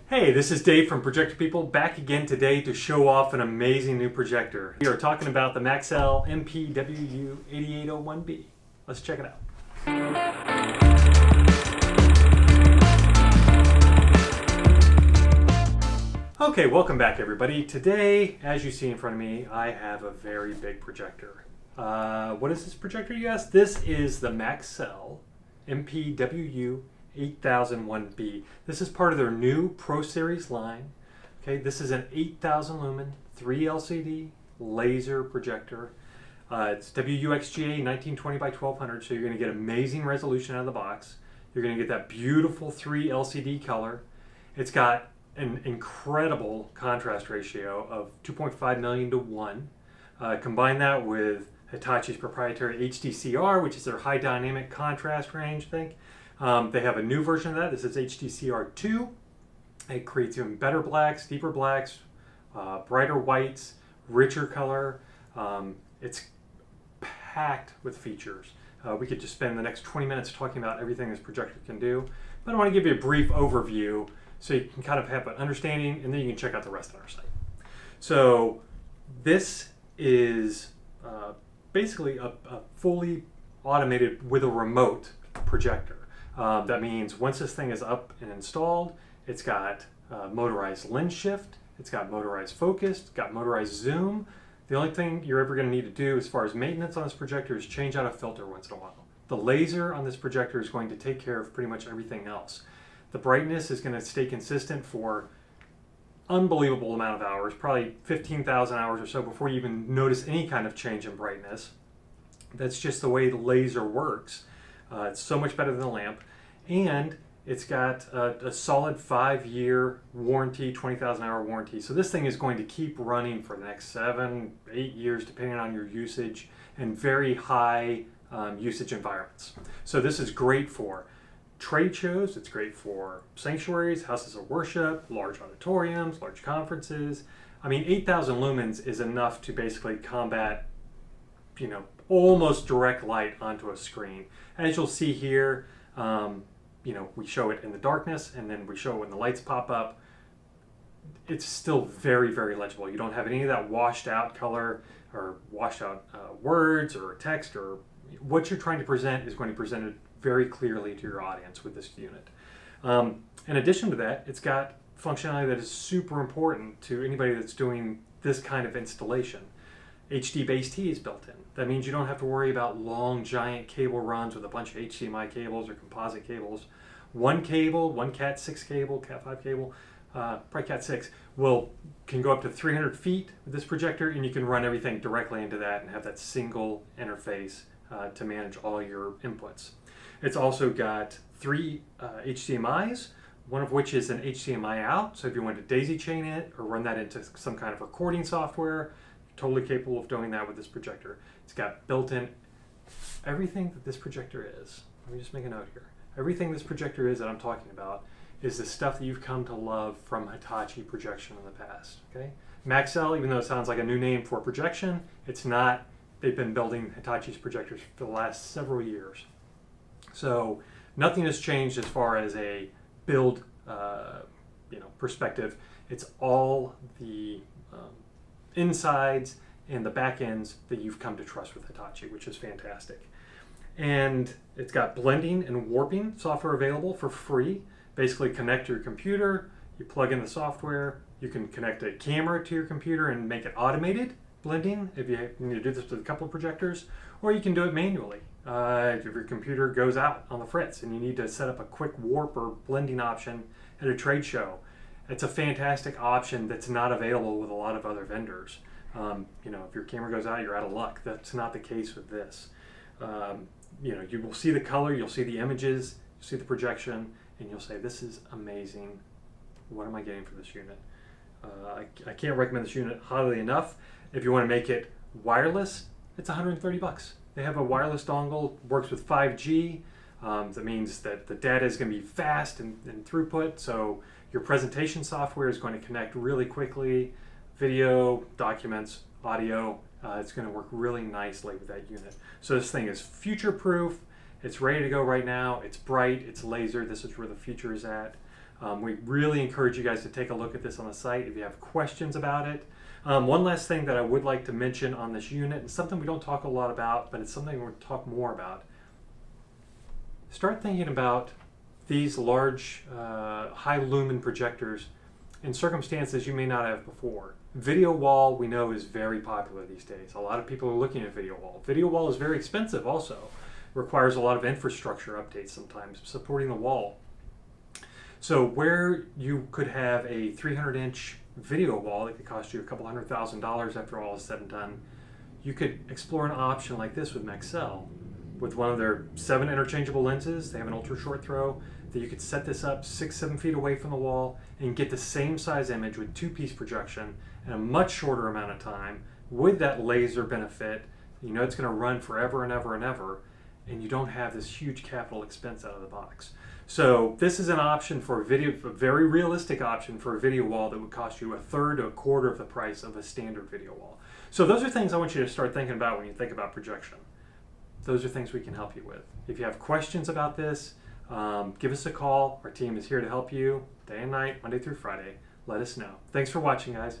Hey, this is Dave from Projector People, back again today to show off an amazing new projector. We are talking about the Maxell MPWU8801B. Let's check it out. Okay, welcome back everybody. Today, as you see in front of me, I have a very big projector. What is this projector, you ask? This is the Maxell MPWU8801B. This is part of their new Pro Series line. Okay, this is an 8,000 lumen, 3 LCD laser projector. It's WUXGA 1920 by 1200, so you're going to get amazing resolution out of the box. You're going to get that beautiful 3 LCD color. It's got an incredible contrast ratio of 2.5 million to 1. Combine that with Hitachi's proprietary HDCR, which is their high dynamic contrast range thing. They have a new version of that. This is HDCR2. It creates even better blacks, deeper blacks, brighter whites, richer color. It's packed with features. We could just spend the next 20 minutes talking about everything this projector can do, but I want to give you a brief overview so you can kind of have an understanding, and then you can check out the rest on our site. So this is basically a fully automated with a remote projector. That means once this thing is up and installed, it's got motorized lens shift, it's got motorized focus, it's got motorized zoom. The only thing you're ever going to need to do as far as maintenance on this projector is change out a filter once in a while. The laser on this projector is going to take care of pretty much everything else. The brightness is going to stay consistent for unbelievable amount of hours, probably 15,000 hours or so before you even notice any kind of change in brightness. That's just the way the laser works. It's so much better than the lamp, and it's got a solid 5-year warranty, 20,000 hour warranty. So this thing is going to keep running for the next 7, 8 years, depending on your usage, and very high usage environments. So this is great for trade shows, it's great for sanctuaries, houses of worship, large auditoriums, large conferences. I mean, 8,000 lumens is enough to basically combat, you know, almost direct light onto a screen. As you'll see here, you know, we show it in the darkness and then we show it when the lights pop up. It's still very, very legible. You don't have any of that washed out color or washed out words or text, or what you're trying to present is going to be presented very clearly to your audience with this unit. In addition to that, it's got functionality that is super important to anybody that's doing this kind of installation. HD base T is built in. That means you don't have to worry about long giant cable runs with a bunch of HDMI cables or composite cables. One cable, one Cat 6 cable, Cat 5 cable, probably Cat 6, can go up to 300 feet with this projector, and you can run everything directly into that and have that single interface to manage all your inputs. It's also got 3 HDMIs, one of which is an HDMI out, so if you want to daisy chain it or run that into some kind of recording software, totally capable of doing that with this projector. It's got built-in everything that this projector is. Let me just make a note here. Everything this projector is that I'm talking about is the stuff that you've come to love from Hitachi projection in the past. Okay, Maxell, even though it sounds like a new name for projection, it's not. They've been building Hitachi's projectors for the last several years. So nothing has changed as far as a build perspective. It's all the insides and the back ends that you've come to trust with Hitachi, which is fantastic. And it's got blending and warping software available for free. Basically connect your computer, you plug in the software, you can connect a camera to your computer and make it automated blending if you need to do this with a couple of projectors, or you can do it manually. If your computer goes out on the fritz and you need to set up a quick warp or blending option at a trade show, it's a fantastic option that's not available with a lot of other vendors. You know, if your camera goes out, you're out of luck. That's not the case with this. You know, you will see the color, you'll see the images, you'll see the projection, and you'll say, this is amazing. What am I getting for this unit? I can't recommend this unit highly enough. If you want to make it wireless, it's 130 bucks. They have a wireless dongle, works with 5G. That means that the data is going to be fast and throughput, so your presentation software is going to connect really quickly. Video, documents, audio, it's going to work really nicely with that unit. So this thing is future-proof. It's ready to go right now. It's bright, it's laser. This is where the future is at. We really encourage you guys to take a look at this on the site if you have questions about it. One last thing that I would like to mention on this unit, and something we don't talk a lot about, but it's something we're going to talk more about. Start thinking about these large high lumen projectors in circumstances you may not have before. Video wall, we know, is very popular these days. A lot of people are looking at video wall. Video wall is very expensive also. Requires a lot of infrastructure updates sometimes, supporting the wall. So where you could have a 300-inch video wall that could cost you a couple $100,000 after all is said and done, you could explore an option like this with Maxell. With one of their 7 interchangeable lenses, they have an ultra short throw, that you could set this up 6-7 feet away from the wall and get the same size image with 2-piece projection in a much shorter amount of time with that laser benefit. You know it's going to run forever and ever and ever, and you don't have this huge capital expense out of the box. So this is an option for a video, a very realistic option for a video wall that would cost you a third to a quarter of the price of a standard video wall. So those are things I want you to start thinking about when you think about projection. Those are things we can help you with. If you have questions about this, give us a call. Our team is here to help you day and night, Monday through Friday. Let us know. Thanks for watching, guys.